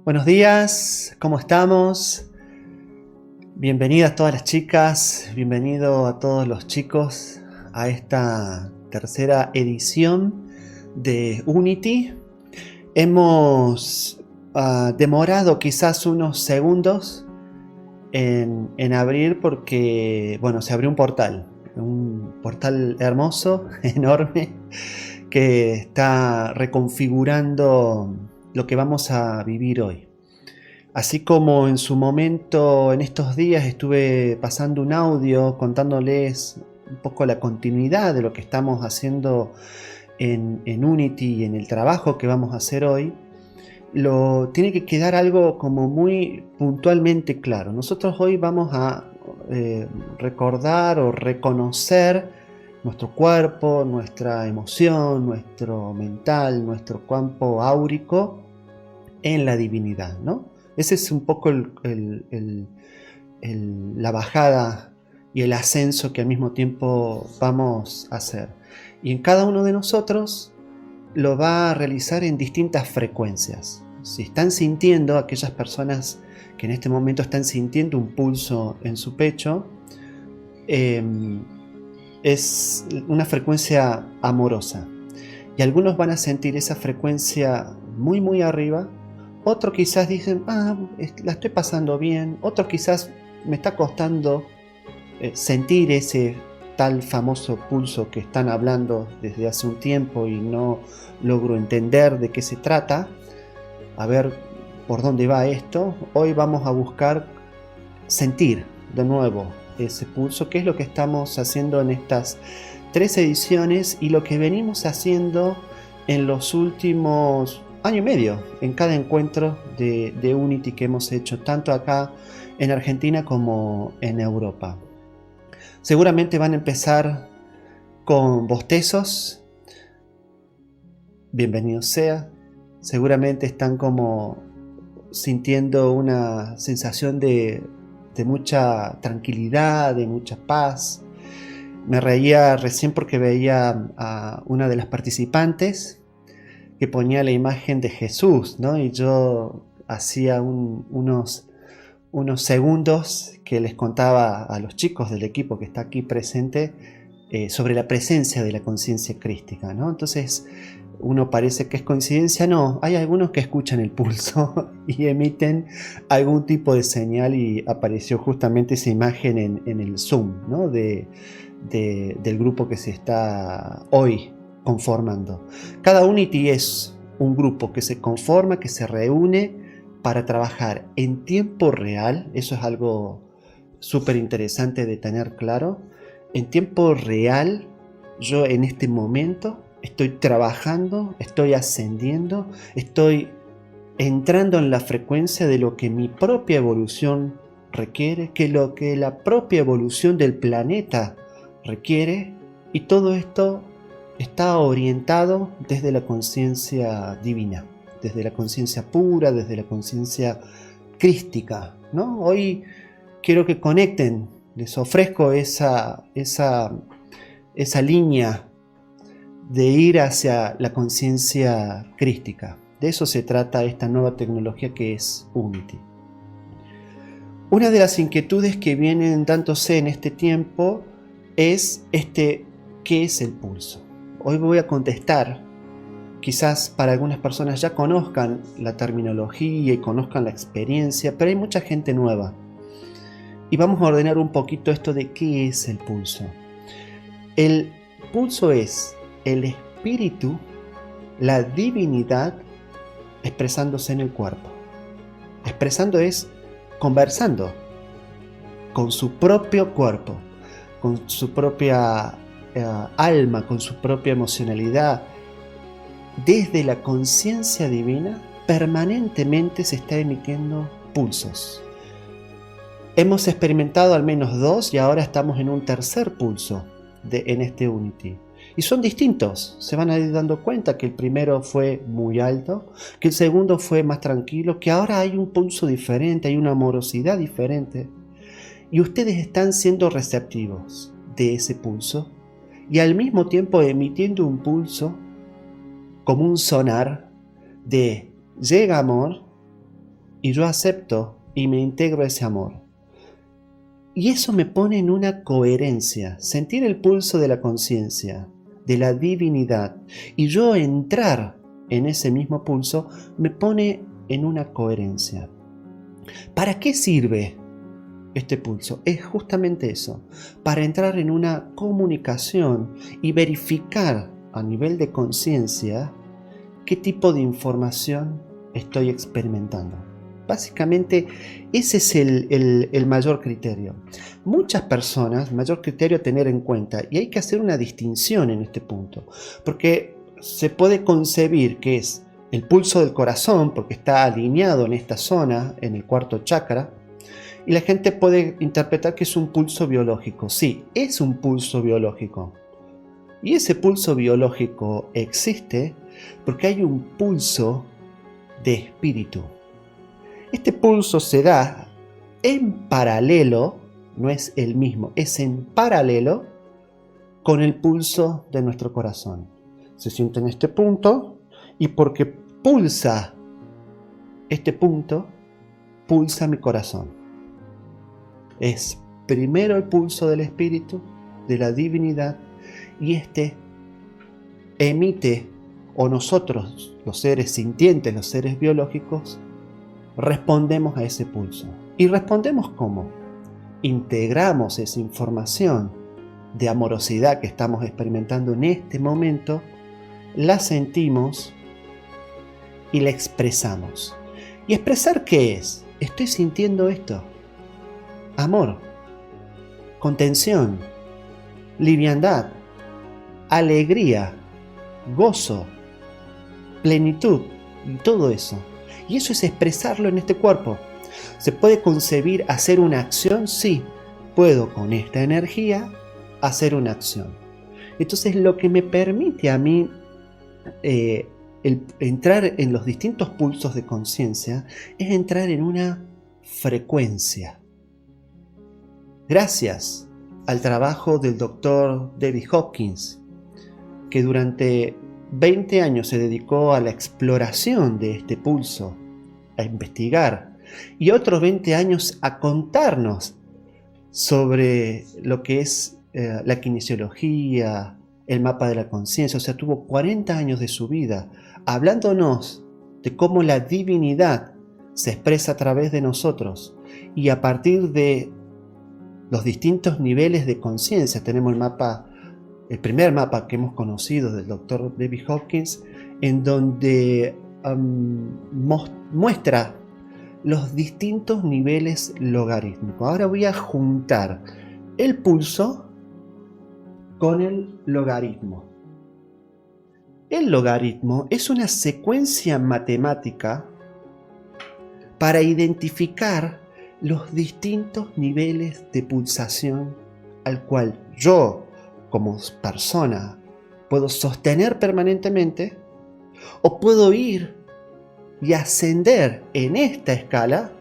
Buenos días, ¿cómo estamos? Bienvenidas todas las chicas, bienvenido a todos los chicos a esta tercera edición de Unity. Hemos demorado quizás unos segundos en abrir porque, bueno, se abrió un portal hermoso, enorme, que está reconfigurando lo que vamos a vivir hoy. Así como en su momento, en estos días, estuve pasando un audio contándoles un poco la continuidad de lo que estamos haciendo en Unity y en el trabajo que vamos a hacer hoy, tiene que quedar algo como muy puntualmente claro. Nosotros hoy vamos a recordar o reconocer nuestro cuerpo, nuestra emoción, nuestro mental, nuestro campo áurico en la divinidad, ¿no? Ese es un poco la bajada y el ascenso que al mismo tiempo vamos a hacer. Y en cada uno de nosotros lo va a realizar en distintas frecuencias. Si están sintiendo, aquellas personas que en este momento están sintiendo un pulso en su pecho, es una frecuencia amorosa. Y algunos van a sentir esa frecuencia muy muy arriba. Otros quizás dicen, la estoy pasando bien. Otros quizás me está costando sentir ese tal famoso pulso que están hablando desde hace un tiempo y no logro entender de qué se trata. A ver por dónde va esto. Hoy vamos a buscar sentir de nuevo ese pulso, que es lo que estamos haciendo en estas 3 ediciones y lo que venimos haciendo en los últimos año y medio, en cada encuentro de Unity que hemos hecho, tanto acá en Argentina como en Europa. Seguramente van a empezar con bostezos, bienvenido sea. Seguramente están como sintiendo una sensación de mucha tranquilidad, de mucha paz. Me reía recién porque veía a una de las participantes que ponía la imagen de Jesús, ¿no? Y yo hacía unos segundos que les contaba a los chicos del equipo que está aquí presente sobre la presencia de la conciencia crística, ¿no? Entonces uno parece que es coincidencia, no, hay algunos que escuchan el pulso y emiten algún tipo de señal, y apareció justamente esa imagen en el Zoom, ¿no? del grupo que se está hoy conformando. Cada Unity es un grupo que se conforma, que se reúne para trabajar en tiempo real. Eso es algo súper interesante de tener claro. En tiempo real, yo en este momento estoy trabajando, estoy ascendiendo, estoy entrando en la frecuencia de lo que mi propia evolución requiere, que lo que la propia evolución del planeta requiere, y todo esto está orientado desde la conciencia divina, desde la conciencia pura, desde la conciencia crística, ¿no? Hoy quiero que conecten, les ofrezco esa línea de ir hacia la conciencia crística. De eso se trata esta nueva tecnología que es Unity. Una de las inquietudes que vienen dándose en este tiempo es ¿qué es el pulso? Hoy voy a contestar. Quizás para algunas personas ya conozcan la terminología y conozcan la experiencia, pero hay mucha gente nueva. Y vamos a ordenar un poquito esto de qué es el pulso. El pulso es el espíritu, la divinidad expresándose en el cuerpo. Expresando es conversando con su propio cuerpo, con su propia alma, con su propia emocionalidad. Desde la conciencia divina permanentemente se está emitiendo pulsos. Hemos experimentado al menos 2 y ahora estamos en un tercer pulso en este Unity. Y son distintos, se van a ir dando cuenta que el primero fue muy alto, que el segundo fue más tranquilo, que ahora hay un pulso diferente, hay una amorosidad diferente. Y ustedes están siendo receptivos de ese pulso y al mismo tiempo emitiendo un pulso como un sonar de llega amor, y yo acepto y me integro a ese amor. Y eso me pone en una coherencia, sentir el pulso de la conciencia, de la divinidad, y yo entrar en ese mismo pulso me pone en una coherencia. ¿Para qué sirve este pulso? Es justamente eso, para entrar en una comunicación y verificar a nivel de conciencia qué tipo de información estoy experimentando. Básicamente ese es el mayor criterio. Muchas personas, mayor criterio a tener en cuenta, y hay que hacer una distinción en este punto, porque se puede concebir que es el pulso del corazón, porque está alineado en esta zona, en el cuarto chakra, y la gente puede interpretar que es un pulso biológico. Sí, es un pulso biológico. Y ese pulso biológico existe porque hay un pulso de espíritu. Este pulso se da en paralelo, no es el mismo, es en paralelo con el pulso de nuestro corazón. Se siente en este punto y porque pulsa este punto, pulsa mi corazón. Es primero el pulso del espíritu, de la divinidad, y este emite, o nosotros, los seres sintientes, los seres biológicos, respondemos a ese pulso. ¿Y respondemos cómo? Integramos esa información de amorosidad que estamos experimentando en este momento, la sentimos y la expresamos. ¿Y expresar qué es? Estoy sintiendo esto. Amor, contención, liviandad, alegría, gozo, plenitud y todo eso. Y eso es expresarlo en este cuerpo. ¿Se puede concebir hacer una acción? Sí, puedo con esta energía hacer una acción. Entonces lo que me permite a mí el entrar en los distintos pulsos de conciencia es entrar en una frecuencia. Gracias al trabajo del doctor David Hopkins, que durante 20 años se dedicó a la exploración de este pulso, a investigar, y otros 20 años a contarnos sobre lo que es la kinesiología, el mapa de la conciencia. O sea, tuvo 40 años de su vida hablándonos de cómo la divinidad se expresa a través de nosotros, y a partir de los distintos niveles de conciencia. Tenemos el primer mapa que hemos conocido del Dr. David Hopkins, en donde muestra los distintos niveles logarítmicos. Ahora voy a juntar el pulso con el logaritmo. El logaritmo es una secuencia matemática para identificar los distintos niveles de pulsación al cual yo, como persona, puedo sostener permanentemente, o puedo ir y ascender en esta escala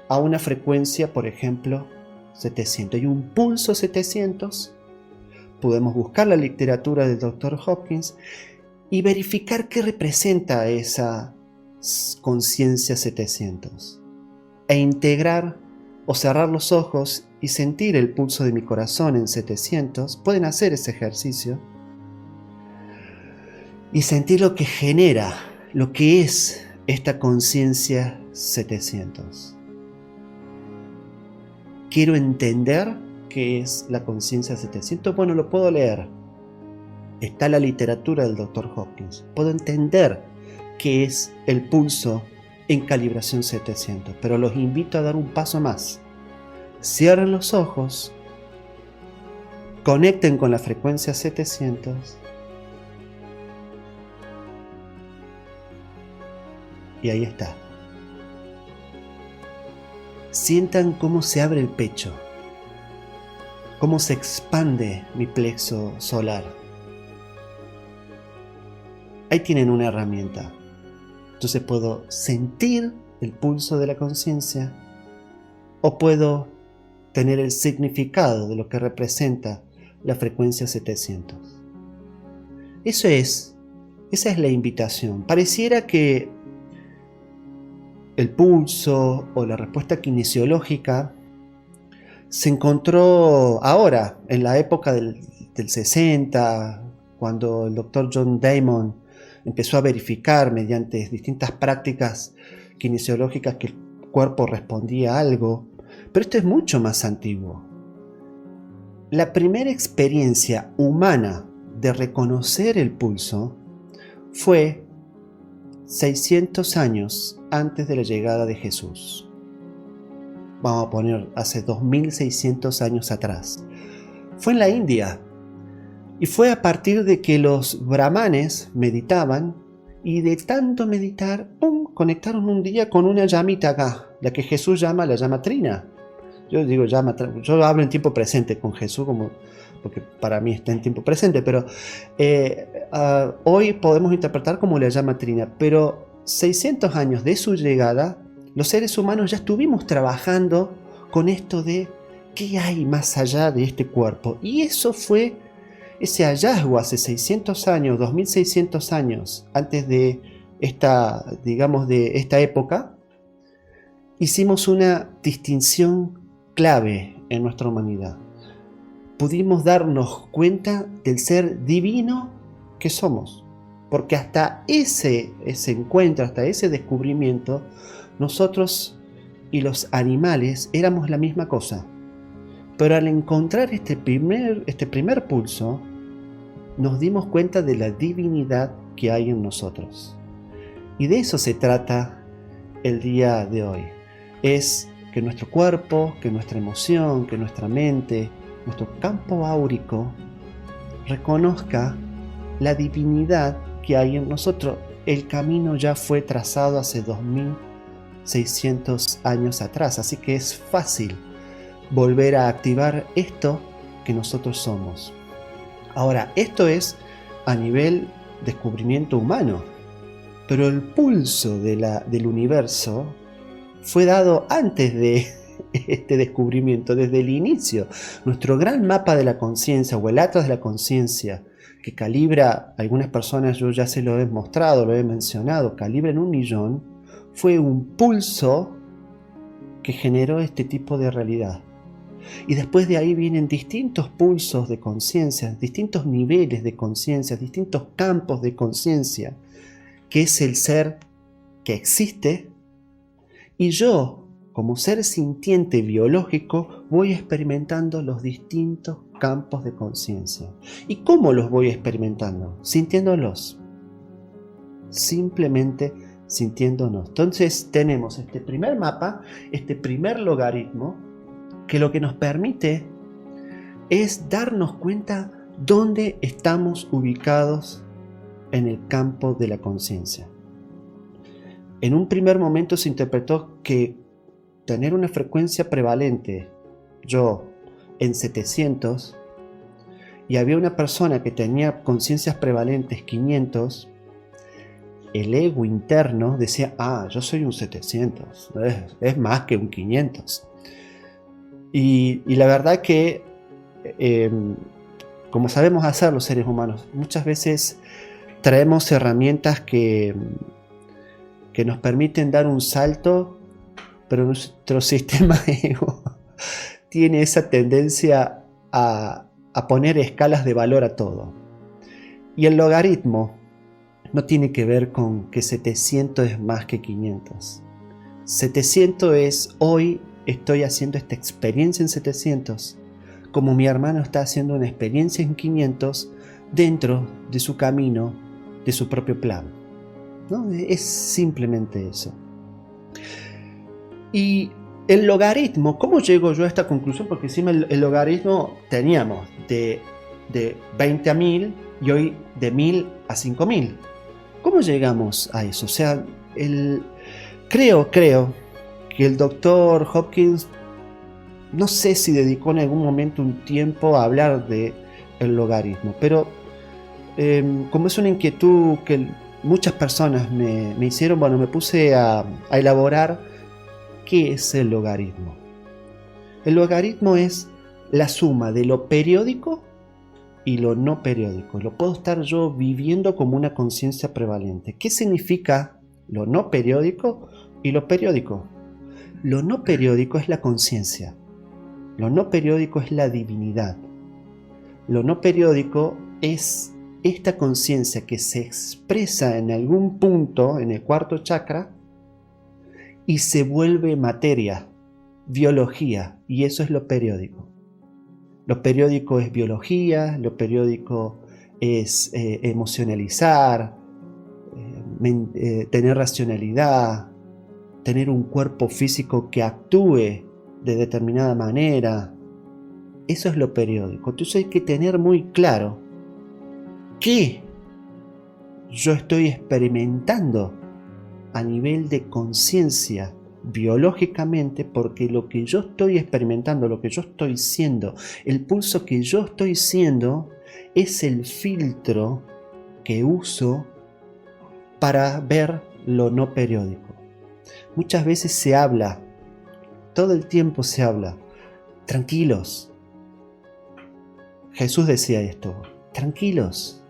a una frecuencia, por ejemplo, 700. Hay un pulso 700. Podemos buscar la literatura del Dr. Hopkins y verificar qué representa esa conciencia 700. E integrar o cerrar los ojos y sentir el pulso de mi corazón en 700. Pueden hacer ese ejercicio y sentir lo que genera, lo que es esta conciencia 700. Quiero entender qué es la conciencia 700. Bueno, lo puedo leer. Está la literatura del Dr. Hopkins. Puedo entender qué es el pulso en calibración 700, pero los invito a dar un paso más. Cierren los ojos, conecten con la frecuencia 700 y ahí está. Sientan cómo se abre el pecho, cómo se expande mi plexo solar. Ahí tienen una herramienta. Entonces puedo sentir el pulso de la conciencia, o puedo tener el significado de lo que representa la frecuencia 700. Esa es la invitación. Pareciera que el pulso o la respuesta kinesiológica se encontró ahora, en la época del 60, cuando el doctor John Damon empezó a verificar mediante distintas prácticas kinesiológicas que el cuerpo respondía a algo. Pero esto es mucho más antiguo. La primera experiencia humana de reconocer el pulso fue 600 años antes de la llegada de Jesús. Vamos a poner hace 2600 años atrás. Fue en la India. Y fue a partir de que los brahmanes meditaban y de tanto meditar, conectaron un día con una llamita acá, la que Jesús llama la llama trina. Yo digo yo hablo en tiempo presente con Jesús, porque para mí está en tiempo presente, pero hoy podemos interpretar como la llama trina. Pero 600 años de su llegada, los seres humanos ya estuvimos trabajando con esto de qué hay más allá de este cuerpo. Y eso fue ese hallazgo hace 600 años, 2600 años antes de esta época. Hicimos una distinción clave en nuestra humanidad. Pudimos darnos cuenta del ser divino que somos, porque hasta ese encuentro, hasta ese descubrimiento, nosotros y los animales éramos la misma cosa. Pero al encontrar este primer pulso, nos dimos cuenta de la divinidad que hay en nosotros. Y de eso se trata el día de hoy. Es que nuestro cuerpo, que nuestra emoción, que nuestra mente, nuestro campo áurico reconozca la divinidad que hay en nosotros. El camino ya fue trazado hace 2600 años atrás, así que es fácil volver a activar esto que nosotros somos. Ahora, esto es a nivel descubrimiento humano, pero el pulso del universo fue dado antes de este descubrimiento, desde el inicio. Nuestro gran mapa de la conciencia, o el atlas de la conciencia, que calibra, algunas personas yo ya se lo he mostrado, lo he mencionado, calibra en 1.000.000, fue un pulso que generó este tipo de realidad. Y después de ahí vienen distintos pulsos de conciencia, distintos niveles de conciencia, distintos campos de conciencia, que es el ser que existe. Y yo, como ser sintiente biológico, voy experimentando los distintos campos de conciencia. ¿Y cómo los voy experimentando? Sintiéndolos. Simplemente sintiéndonos. Entonces tenemos este primer mapa, este primer logaritmo, que lo que nos permite es darnos cuenta dónde estamos ubicados en el campo de la conciencia. En un primer momento se interpretó que tener una frecuencia prevalente, yo en 700, y había una persona que tenía conciencias prevalentes 500, el ego interno decía, yo soy un 700, es más que un 500. Y la verdad que, como sabemos hacer los seres humanos, muchas veces traemos herramientas que nos permiten dar un salto, pero nuestro sistema ego tiene esa tendencia a poner escalas de valor a todo. Y el logaritmo no tiene que ver con que 700 es más que 500. 700 es hoy estoy haciendo esta experiencia en 700, como mi hermano está haciendo una experiencia en 500 dentro de su camino, de su propio plan, ¿no? Es simplemente eso. Y el logaritmo, ¿cómo llego yo a esta conclusión? Porque encima el logaritmo teníamos de 20 a 1000 y hoy de 1000 a 5000. ¿Cómo llegamos a eso? O sea, creo que el doctor Hopkins, no sé si dedicó en algún momento un tiempo a hablar de el logaritmo, pero como es una inquietud que muchas personas me hicieron, bueno, me puse a elaborar qué es el logaritmo. El logaritmo es la suma de lo periódico y lo no periódico. Lo puedo estar yo viviendo como una conciencia prevalente. ¿Qué significa lo no periódico? y lo periódico. Lo no periódico es la conciencia. Lo no periódico es la divinidad. Lo no periódico es esta conciencia que se expresa en algún punto en el cuarto chakra y se vuelve materia, biología, y eso es lo periódico. Lo periódico es biología, lo periódico es emocionalizar, tener racionalidad, tener un cuerpo físico que actúe de determinada manera. Eso es lo periódico. Entonces hay que tener muy claro qué yo estoy experimentando a nivel de conciencia biológicamente, porque lo que yo estoy experimentando, lo que yo estoy siendo, el pulso que yo estoy siendo, es el filtro que uso para ver lo no periódico. Muchas veces se habla, todo el tiempo se habla, tranquilos. Jesús decía esto, tranquilos.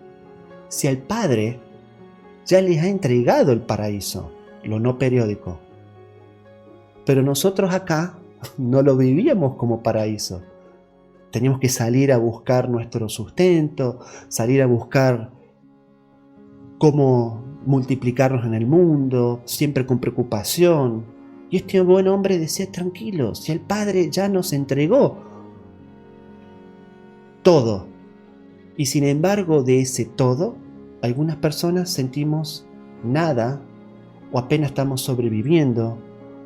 Si el Padre ya les ha entregado el paraíso, lo no periódico. Pero nosotros acá no lo vivíamos como paraíso. Teníamos que salir a buscar nuestro sustento, salir a buscar cómo multiplicarnos en el mundo, siempre con preocupación. Y este buen hombre decía, tranquilo, si el Padre ya nos entregó todo. Y sin embargo, de ese todo, algunas personas sentimos nada o apenas estamos sobreviviendo.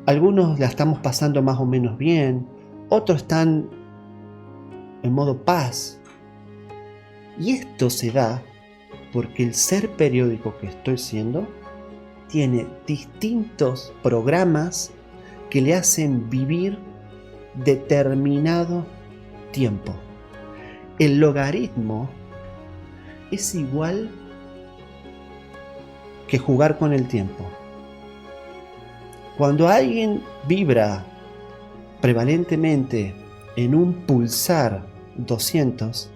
Algunos la estamos pasando más o menos bien, otros están en modo paz. Y esto se da porque el ser periódico que estoy siendo tiene distintos programas que le hacen vivir determinado tiempo. El logaritmo es igual que jugar con el tiempo. Cuando alguien vibra prevalentemente en un pulsar 200,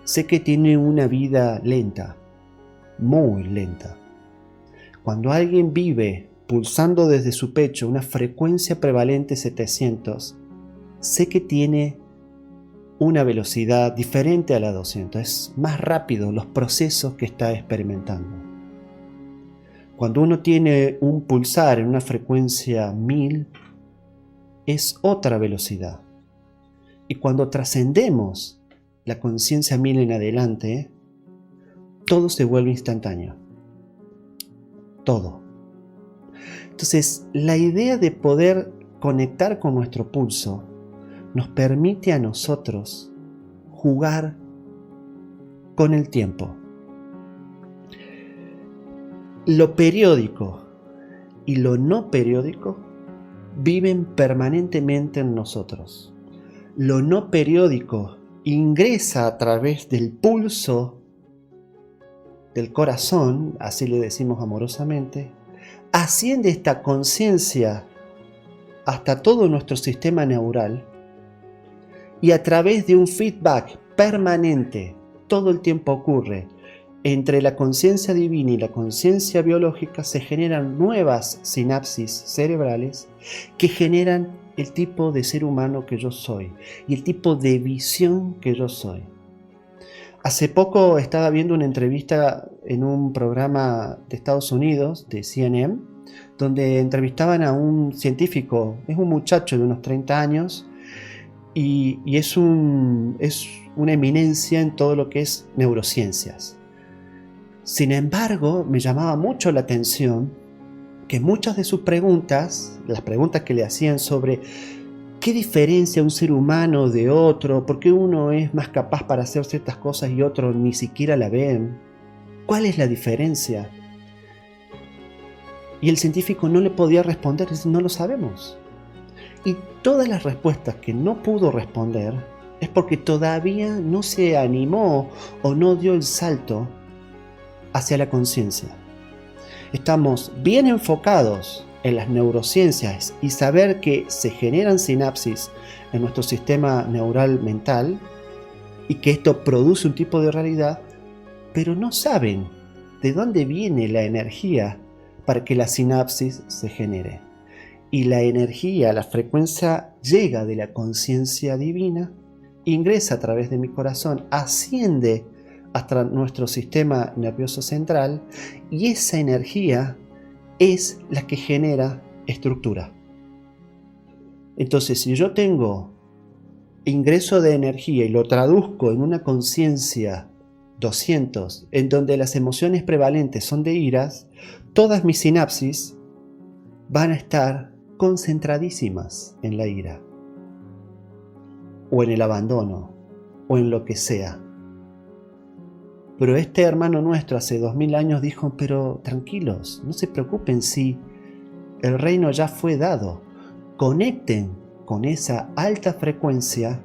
sé que tiene una vida lenta, muy lenta. Cuando alguien vive pulsando desde su pecho una frecuencia prevalente 700, sé que tiene una velocidad diferente a la 200, es más rápido los procesos que está experimentando. Cuando uno tiene un pulsar en una frecuencia 1000, es otra velocidad. Y cuando trascendemos la conciencia 1000 en adelante, todo se vuelve instantáneo. Todo. Entonces, la idea de poder conectar con nuestro pulso nos permite a nosotros jugar con el tiempo. Lo periódico y lo no periódico viven permanentemente en nosotros. Lo no periódico ingresa a través del pulso del corazón, así le decimos amorosamente, asciende esta conciencia hasta todo nuestro sistema neural y a través de un feedback permanente, todo el tiempo ocurre, entre la conciencia divina y la conciencia biológica se generan nuevas sinapsis cerebrales que generan el tipo de ser humano que yo soy y el tipo de visión que yo soy. Hace poco estaba viendo una entrevista en un programa de Estados Unidos, de CNN, donde entrevistaban a un científico, es un muchacho de unos 30 años y es una eminencia en todo lo que es neurociencias. Sin embargo, me llamaba mucho la atención que muchas de sus preguntas, las preguntas que le hacían sobre qué diferencia un ser humano de otro, por qué uno es más capaz para hacer ciertas cosas y otro ni siquiera la ven, ¿cuál es la diferencia? Y el científico no le podía responder, dice, no lo sabemos. Y todas las respuestas que no pudo responder es porque todavía no se animó o no dio el salto hacia la conciencia. Estamos bien enfocados en las neurociencias y saber que se generan sinapsis en nuestro sistema neural mental y que esto produce un tipo de realidad, pero no saben de dónde viene la energía para que la sinapsis se genere. Y la energía, la frecuencia llega de la conciencia divina, ingresa a través de mi corazón, asciende hasta nuestro sistema nervioso central y esa energía es la que genera estructura. Entonces, si yo tengo ingreso de energía y lo traduzco en una conciencia 200, en donde las emociones prevalentes son de iras, todas mis sinapsis van a estar concentradísimas en la ira, o en el abandono, o en lo que sea. Pero este hermano nuestro hace 2000 años dijo, pero tranquilos, no se preocupen si el reino ya fue dado. Conecten con esa alta frecuencia,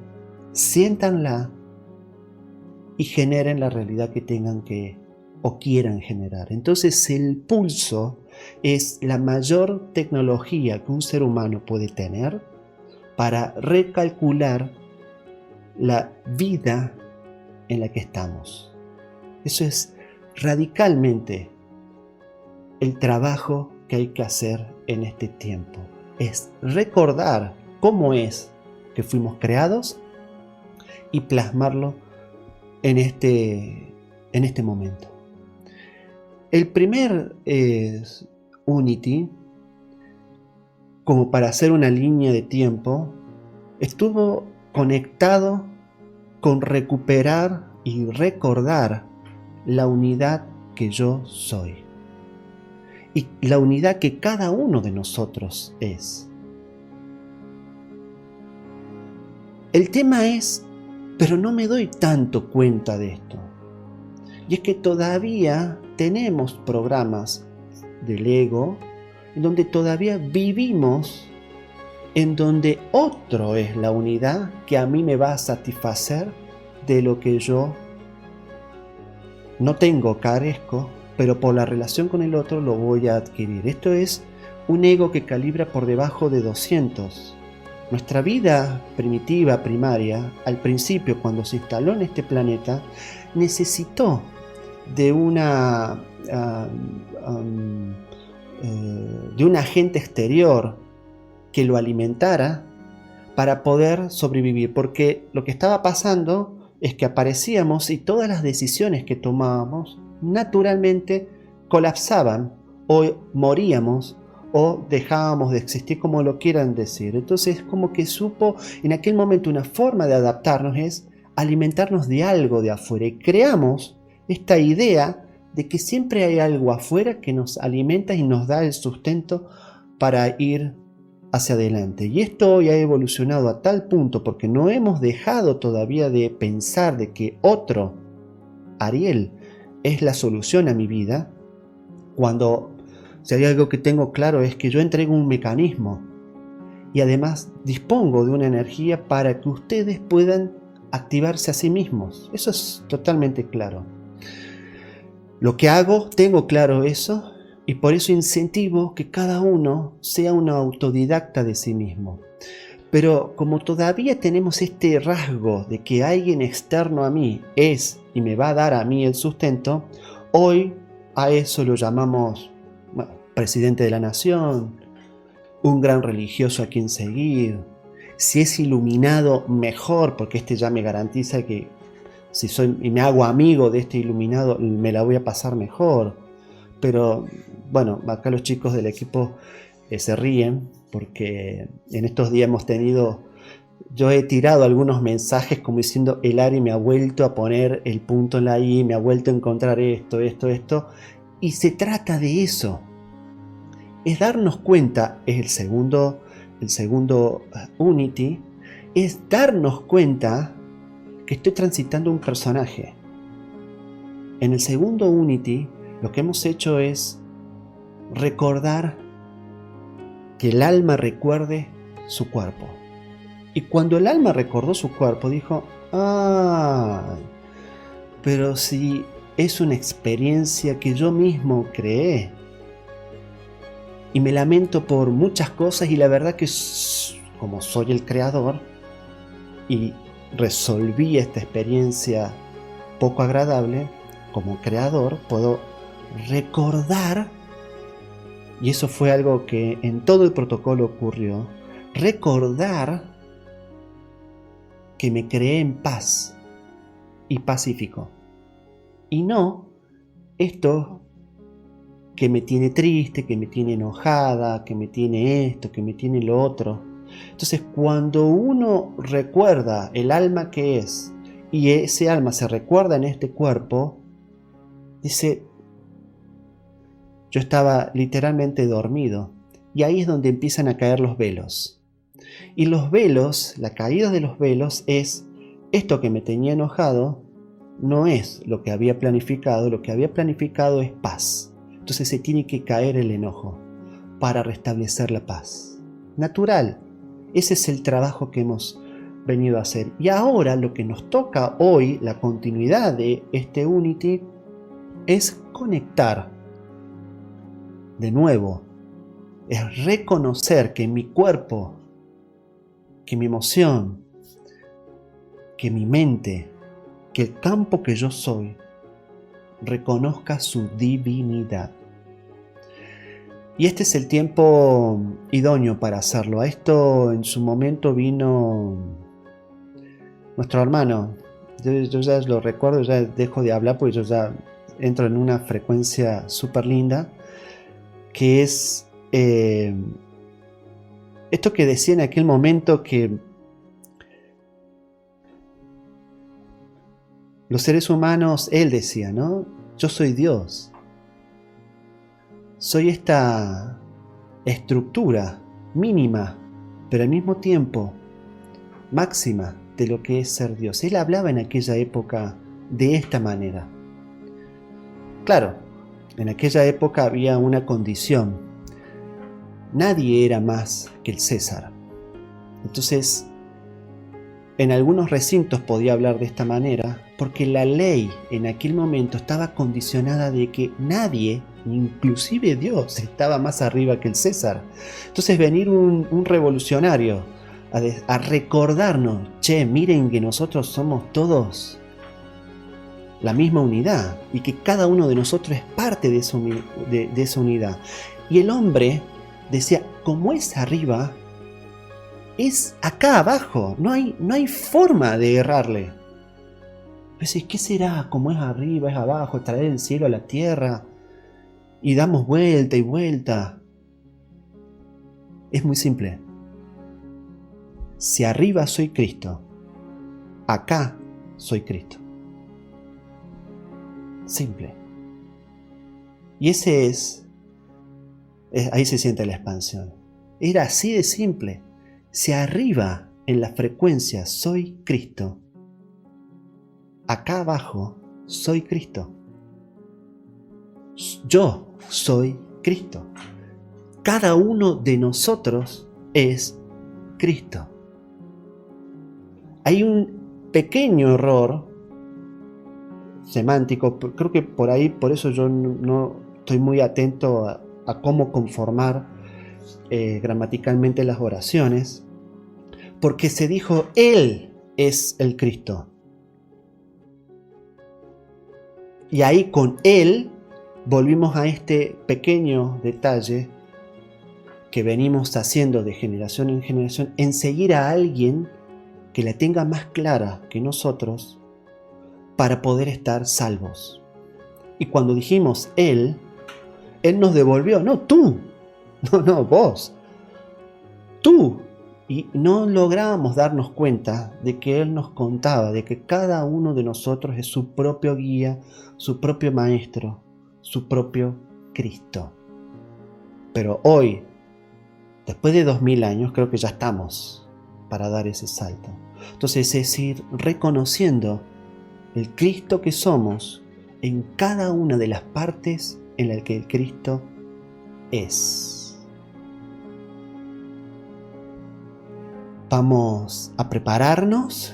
siéntanla y generen la realidad que tengan que o quieran generar. Entonces el pulso es la mayor tecnología que un ser humano puede tener para recalcular la vida en la que estamos. Eso es radicalmente el trabajo que hay que hacer en este tiempo. Es recordar cómo es que fuimos creados y plasmarlo en este momento. El primer Unity, como para hacer una línea de tiempo, estuvo conectado con recuperar y recordar la unidad que yo soy y la unidad que cada uno de nosotros es. El tema es, pero no me doy tanto cuenta de esto, y es que todavía tenemos programas del ego en donde todavía vivimos en donde otro es la unidad que a mí me va a satisfacer de lo que yo no tengo, carezco, pero por la relación con el otro lo voy a adquirir. Esto es un ego que calibra por debajo de 200. Nuestra vida primitiva, primaria, al principio cuando se instaló en este planeta, necesitó de un agente exterior que lo alimentara para poder sobrevivir, porque lo que estaba pasando es que aparecíamos y todas las decisiones que tomábamos naturalmente colapsaban o moríamos o dejábamos de existir, como lo quieran decir. Entonces como que supo en aquel momento una forma de adaptarnos es alimentarnos de algo de afuera, y creamos esta idea de que siempre hay algo afuera que nos alimenta y nos da el sustento para ir hacia adelante. Y esto hoy ha evolucionado a tal punto porque no hemos dejado todavía de pensar de que otro, Ariel, es la solución a mi vida, cuando si hay algo que tengo claro es que yo entrego un mecanismo y además dispongo de una energía para que ustedes puedan activarse a sí mismos. Eso es totalmente claro. Lo que hago, tengo claro eso, y por eso incentivo que cada uno sea un autodidacta de sí mismo. Pero como todavía tenemos este rasgo de que alguien externo a mí es y me va a dar a mí el sustento, hoy a eso lo llamamos presidente de la nación, un gran religioso a quien seguir. Si es iluminado, mejor, porque este ya me garantiza que si soy y me hago amigo de este iluminado, me la voy a pasar mejor. Pero bueno, acá los chicos del equipo se ríen porque en estos días yo he tirado algunos mensajes como diciendo, el Ari me ha vuelto a poner el punto en la I, me ha vuelto a encontrar esto, y se trata de eso. Es darnos cuenta, es el segundo Unity, es darnos cuenta que estoy transitando un personaje. En el segundo Unity, lo que hemos hecho es recordar que el alma recuerde su cuerpo. Y cuando el alma recordó su cuerpo, dijo, pero si es una experiencia que yo mismo creé, y me lamento por muchas cosas, y la verdad que como soy el creador y resolví esta experiencia poco agradable, como creador puedo recordar y eso fue algo que en todo el protocolo ocurrió, recordar que me creé en paz y pacífico, y no esto que me tiene triste, que me tiene enojada, que me tiene esto, que me tiene lo otro. Entonces, cuando uno recuerda el alma que es, y ese alma se recuerda en este cuerpo, dice, yo estaba literalmente dormido, y ahí es donde empiezan a caer los velos. Y los velos, la caída de los velos es, esto que me tenía enojado, no es lo que había planificado es paz. Entonces se tiene que caer el enojo para restablecer la paz. Natural, ese es el trabajo que hemos venido a hacer. Y ahora lo que nos toca hoy, la continuidad de este Unity, es conectar de nuevo, es reconocer que mi cuerpo, que mi emoción, que mi mente, que el campo que yo soy, reconozca su divinidad. Y este es el tiempo idóneo para hacerlo. A esto en su momento vino nuestro hermano. Yo ya lo recuerdo, ya dejo de hablar porque yo ya entro en una frecuencia súper linda, que es esto que decía en aquel momento, que los seres humanos, él decía, ¿no? Yo soy Dios. Soy esta estructura mínima, pero al mismo tiempo máxima de lo que es ser Dios. Él hablaba en aquella época de esta manera. Claro, en aquella época había una condición. Nadie era más que el César. Entonces, en algunos recintos podía hablar de esta manera, porque la ley en aquel momento estaba condicionada de que nadie, inclusive Dios, estaba más arriba que el César. Entonces venir un revolucionario a recordarnos, che, miren que nosotros somos todos la misma unidad y que cada uno de nosotros es parte de esa unidad. Y el hombre decía, como es arriba, es acá abajo, no hay forma de errarle. Pero ¿qué será? Como es arriba, es abajo, traer el cielo a la tierra y damos vuelta y vuelta. Es muy simple. Si arriba soy Cristo, acá soy Cristo. Simple. Y ese es ahí se siente la expansión. Era así de simple. Si arriba en la frecuencia soy Cristo, acá abajo soy Cristo. Yo soy Cristo. Cada uno de nosotros es Cristo. Hay un pequeño error semántico, creo que por ahí, por eso yo no estoy muy atento a cómo conformar gramaticalmente las oraciones, porque se dijo Él es el Cristo. Y ahí con Él volvimos a este pequeño detalle que venimos haciendo de generación en generación, en seguir a alguien que la tenga más clara que nosotros para poder estar salvos. Y cuando dijimos Él nos devolvió, no tú, no vos, tú. Y no lográbamos darnos cuenta de que Él nos contaba, de que cada uno de nosotros es su propio guía, su propio maestro, su propio Cristo. Pero hoy, después de 2000 años, creo que ya estamos para dar ese salto. Entonces es ir reconociendo el Cristo que somos en cada una de las partes en las que el Cristo es. Vamos a prepararnos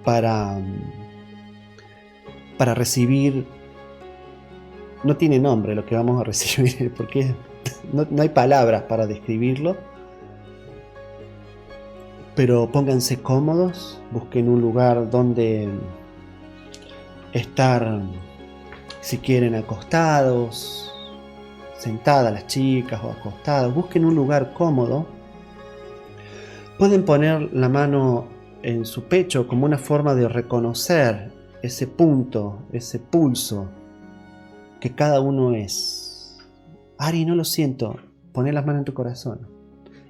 para recibir. No tiene nombre lo que vamos a recibir porque no hay palabras para describirlo. Pero pónganse cómodos, busquen un lugar donde estar Si quieren acostados, sentadas las chicas o acostadas, busquen un lugar cómodo. Pueden poner la mano en su pecho como una forma de reconocer ese punto, ese pulso que cada uno es. Ari, no lo siento. Poné las manos en tu corazón.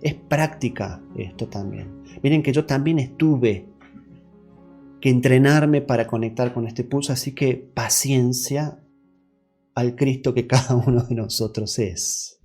Es práctica esto también. Miren que yo también tuve que entrenarme para conectar con este pulso, así que paciencia al Cristo que cada uno de nosotros es.